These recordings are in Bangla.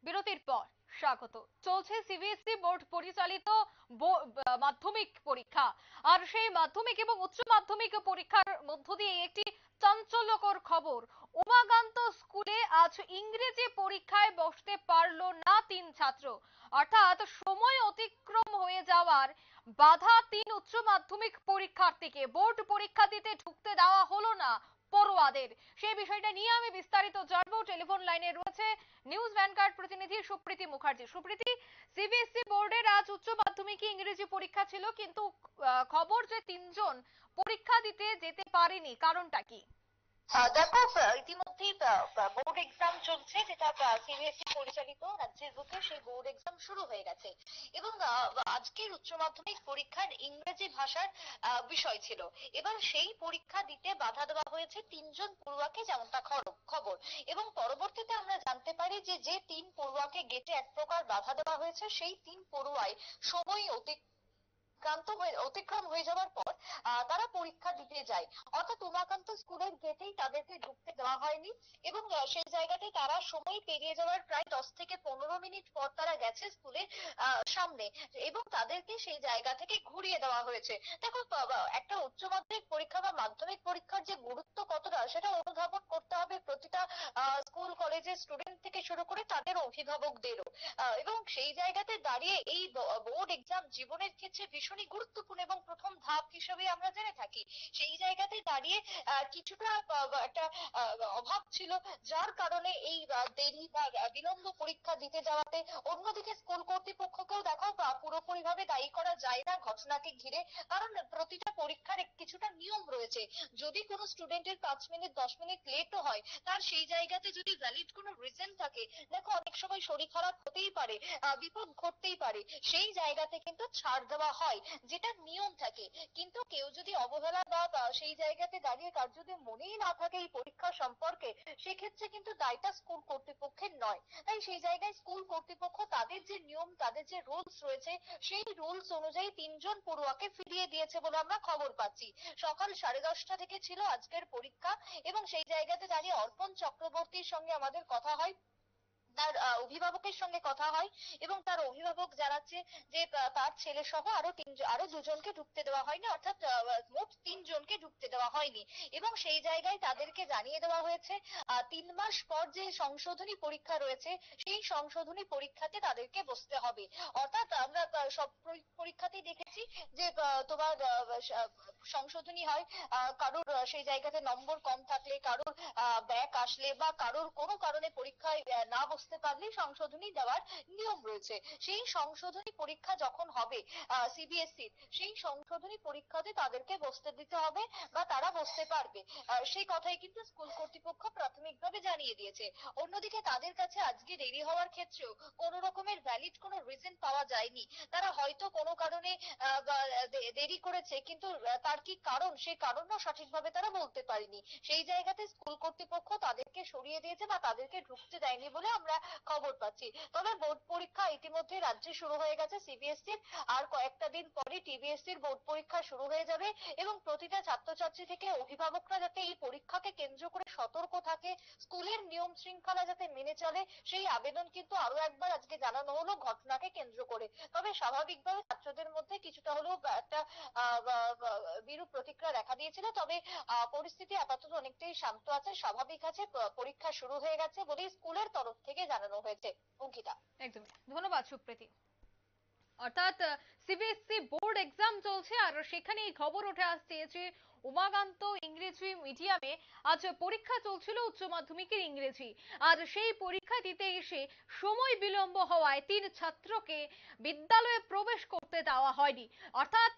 বিরতির পর স্বাগত। চলছে সিবিএসই বোর্ড পরিচালিত মাধ্যমিক পরীক্ষা। আর সেই মাধ্যমিক এবং উচ্চ মাধ্যমিক পরীক্ষার মধ্য দিয়ে একটি চাঞ্চল্যকর খবর। উমাকান্ত স্কুলে আজ ইংরেজি পরীক্ষায় বসতে পারল না 3 ছাত্র। অর্থাৎ সময় অতিক্রম হয়ে যাওয়ার বাধা 3 উচ্চ মাধ্যমিক পরীক্ষার্থীকে। বোর্ড পরীক্ষা দিতে ঢুকতে দেওয়া হলো না পড়ুয়াদের। সেই বিষয়টা নিয়ে আমি বিস্তারিত জানবো। টেলিফোন লাইনে রয়েছে নিউজ ভ্যানগার্ড প্রতিনিধি সুপ্রীতি মুখার্জি। সুপ্রীতি, সিবিএসই বোর্ডের আজ উচ্চ মাধ্যমিকে ইংরেজি পরীক্ষা ছিল, কিন্তু খবর যে 3 জন পরীক্ষা দিতে যেতে পারেনি, কারণটা কি? দেখো, ইতিমধ্যেই বোর্ড এক্সাম চলছে, যেটা সিবিএসই পরিচালিত রাজ্যের বুকে সেই বোর্ড এক্সাম শুরু হয়ে গেছে। এবং আজকের উচ্চ মাধ্যমিক পরীক্ষার ইংরেজি ভাষার বিষয় ছিল। এবার সেই পরীক্ষা দিতে বাধা দেওয়া হয়েছে 3 জন পড়ুয়াকে, যেমনটা খবর। এবং পরবর্তীতে আমরা জানতে পারি যে 3 পড়ুয়াকে গেটে এক প্রকার বাধা দেওয়া হয়েছে, সেই 3 পড়ুয়াই সময় অতিক্রম হয়ে যাওয়ার পর তারা পরীক্ষা দিতে যায়। অর্থাৎ উমাকান্ত স্কুলের গেটেই তাদেরকে ঢুকতে দেওয়া হয়নি। এবং সেই জায়গাতে তারা সময় পেরিয়ে যাওয়ার প্রায় 10 থেকে 15 মিনিট পর তারা গেছে স্কুলের সামনে, এবং তাদেরকে সেই জায়গা থেকে ঘুরিয়ে দেওয়া হয়েছে। দেখো, একটা উচ্চ মাধ্যমিক পরীক্ষা বা মাধ্যমিক পরীক্ষার যে গুরুত্ব কতটা, সেটা অনুধাবন করতে হবে প্রতিটা স্কুল কলেজের স্টুডেন্ট থেকে শুরু করে তাদের অভিভাবকদেরও। এবং সেই জায়গাতে দাঁড়িয়ে এই বোর্ড এক্সাম জীবনের ক্ষেত্রে ভীষণই গুরুত্বপূর্ণ এবং প্রথম ধাপ হিসেবে আমরা জেনে থাকি। সেই জায়গাতে দাঁড়িয়ে কিছুটা একটা অভাব ছিল, যার কারণে এই দেরি বা বিলম্ব পরীক্ষা দিতে যাওয়াতে। অন্যদিকে স্কুল কর্তৃপক্ষকেও দেখো পুরোপুরি ভাবে দায়ী করা যায় না ঘটনাকে ঘিরে, কারণ প্রতিটা পরীক্ষার কিছুটা নিয়ম রয়েছে। যদি কোনো স্টুডেন্টের 5 মিনিট 10 মিনিট লেটও হয়, তার সেই জায়গাতে যদি ভ্যালিড কোনো রিজন থাকে, দেখো অনেক সময় শরীর খারাপ হতেই পারে, বিপদ ঘটতেই পারে, সেই জায়গাতে কিন্তু ছাড় দেওয়া হয়, যেটা নিয়ম থাকে। কিন্তু কেউ যদি অবহেলা বা সেই জায়গাতে দাঁড়িয়ে কার যদি মনেই না থাকে এই পরীক্ষা সম্পর্কে, সেক্ষেত্রে কিন্তু দায়টা স্কুল কর্তৃপক্ষের নয়। তাই সেই জায়গায় স্কুল কর্তৃপক্ষ তাদের যে নিয়ম, তাদের যে রুলস রয়েছে, সেই রুলস অনুযায়ী 3 জন পড়ুয়াকে ফিরিয়ে দিয়েছে বলে আমরা খবর পাচ্ছি। সকাল 10:30 থেকে ছিল আজকের পরীক্ষা, এবং সেই জায়গাতে দাঁড়িয়ে অর্পণ চক্রবর্তীর সঙ্গে আমাদের কথা হয়, তার অভিভাবকের সঙ্গে কথা হয়, এবং তার অভিভাবক জানাচ্ছে যে তার ছেলে সহ আরো 2 জনকে ঢুকতে দেওয়া হয়নি, অর্থাৎ মোট 3 জনকে ঢুকতে দেওয়া হয়নি। এবং সেই জায়গায় তাদেরকে জানিয়ে দেওয়া হয়েছে 3 মাস পর যে সংশোধনী পরীক্ষা রয়েছে, সেই সংশোধনী পরীক্ষাতে তাদেরকে বসতে হবে। অর্থাৎ আমরা সব পরীক্ষাতেই দেখেছি যে তোমার সংশোধনী হয়, কারোর সেই জায়গাতে নম্বর কম থাকলে, কারোর ব্যাক আসলে, বা কারোর কোনো কারণে পরীক্ষায় না বসতে পারলে সংশোধনী দেওয়ার নিয়ম রয়েছে। সেই সংশোধনী পরীক্ষা যখন হবে সিবিএসই, সেই সংশোধনী পরীক্ষাতে তাদেরকে বসতে দিতে হবে, বা তারা বসতে পারবে। সেই কথাই কিন্তু স্কুল কর্তৃপক্ষ প্রাথমিকভাবে জানিয়ে দিয়েছে। অন্যদিকে তাদের কাছে আজকে দেরি হওয়ার ক্ষেত্রেও কোন রকমের ভ্যালিড কোনো রিজন পাওয়া যায়নি। তারা হয়তো কোনো কারণে দেরি করেছে, কিন্তু তার কি কারণ, সেই কারণও সঠিকভাবে তারা বলতে পারেনি। সেই জায়গাতে স্কুল কর্তৃপক্ষ তাদেরকে সরিয়ে দিয়েছে বা তাদেরকে ঢুকতে দেয়নি বলে আমরা খবর পাচ্ছি। তবে বোর্ড পরীক্ষা ইতিমধ্যে রাজ্যে শুরু হয়ে গেছে সিবিএসইর। আর কয়েকটা দিন পরে টিবিএসইর বোর্ড পরীক্ষা শুরু হয়ে যাবে, এবং প্রতিটা ছাত্রছাত্রী থেকে অভিভাবকরা যাতে এই পরীক্ষাকে কেন্দ্র করে সতর্ক থাকে, স্কুলের নিয়ম শৃঙ্খলা যাতে মেনে চলে, সেই আবেদন কিন্তু আরো একবার আজকে জানানো হলো ঘটনাকে কেন্দ্র করে। তবে স্বাভাবিকভাবে ছাত্রদের মধ্যে কিছুটা হলেও একটা বিরূপ প্রতিক্রিয়া দেখা দিয়েছিল। তবে পরিস্থিতি আপাতত অনেকটাই শান্ত আছে, স্বাভাবিক আছে। পরীক্ষা শুরু হয়ে গেছে বলে স্কুলের তরফ থেকে জানানো হয়েছে। অঙ্কিতা। একদমই ধন্যবাদ সুপ্রীতি। অর্থাৎ সিবিএসই বোর্ড এক্সাম চলছে, আর সেখানে এই খবর উঠে আসছে যে উমাকান্ত ইংরেজি মিডিয়ামে আজ পরীক্ষা চলছিল উচ্চ মাধ্যমিকের ইংরেজি। আর সেই পরীক্ষা দিতে এসে সময় বিলম্ব হওয়ায় 3 ছাত্রকে বিদ্যালয়ে প্রবেশ করতে দেওয়া হয়নি। অর্থাৎ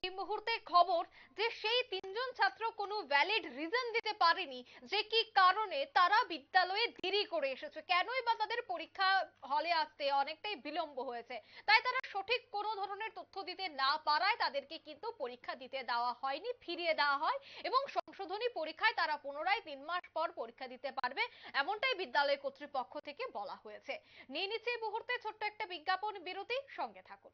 এই মুহূর্তে খবর যে সেই 3 জন ছাত্র কোনো ভ্যালিড রিজন দিতে পারেনি যে কি কারণে তারা বিদ্যালয়ে দেরি করে এসেছে, কেনই বা তাদের পরীক্ষা হলে আসতে অনেকটাই বিলম্ব হয়েছে। তাই তারা সঠিক কোনো ধরনের তথ্য দিতে না পারায় তাদেরকে কিন্তু পরীক্ষা দিতে দেওয়া হয়নি, ফিরিয়ে দেওয়া হয়, এবং সংশোধনী পরীক্ষায় তারা পুনরায় 3 মাস পর পরীক্ষা দিতে পারবে, এমনটাই বিদ্যালয় কর্তৃপক্ষ থেকে বলা হয়েছে। নিয়ে নিচ্ছে এই মুহূর্তে ছোট্ট একটা বিজ্ঞাপন বিরতি, সঙ্গে থাকুন।